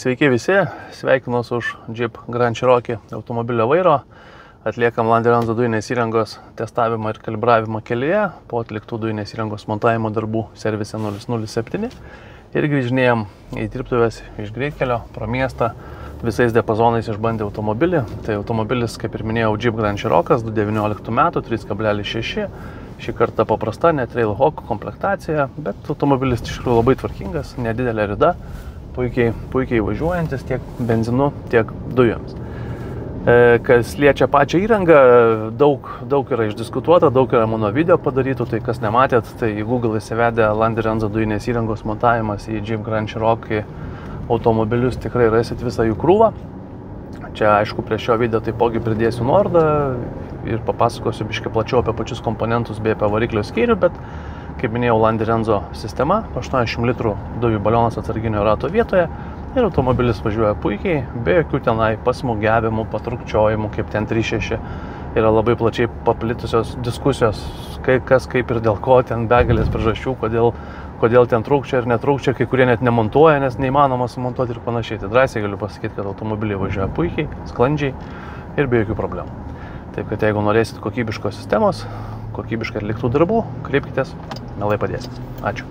Sveiki visi, sveikinuos už Jeep Grand Cherokee automobilio vairo. Atliekam Landerenzo dujinės įrangos testavimą ir kalibravimą kelyje po atliktų dujinės įrangos montavimo darbų servise 007 ir grįžinėjom į dirbtuves iš greitkelio pro miestą. Visais diapazonais išbandė automobilį. Tai automobilis, kaip ir minėjau, Jeep Grand Cherokee 2019 metų, 3,6. Šį kartą paprasta, ne Trailhawk komplektacija, bet automobilis iš tikrųjų labai tvarkingas, nedidelė rida, puikiai važiuojantis tiek benzinu, tiek dujomis. Kas liečia pačią įrangą, daug yra išdiskutuota, daug yra mano video padarytų, tai kas nematėt, tai į Google įsivedę Landerenzo dujinės įrangos montavimas į Jeep Grand Cherokee automobilius tikrai rasit visą jų krūvą. Čia, aišku, prie šio video taipogi pridėsiu nuorodą ir papasakosiu biškį plačiau apie pačius komponentus bei apie variklio skyrių, bet, kaip minėjau, Landerenzo sistema, 80 litrų dujų balionas atsarginio rato vietoje ir automobilis važiuoja puikiai, be jokių tenai pasmūgiavimų, patrukčiojimų, kaip ten 3.6. Yra labai plačiai paplitusios diskusijos, kas, kaip ir dėl ko, ten begalės priežasčių, kodėl ten trūkčia ir netrūkčia, kai kurie net nemontuoja, nes neįmanoma sumontuoti ir panašiai. Tai drąsiai galiu pasakyti, kad automobiliai važiuoja puikiai, sklandžiai ir be jokių problemų. Taip, kad jeigu norėsit kokybiškos sistemos, kokybiškai atliktų darbų, kreipkitės, mielai padėsim. Ačiū.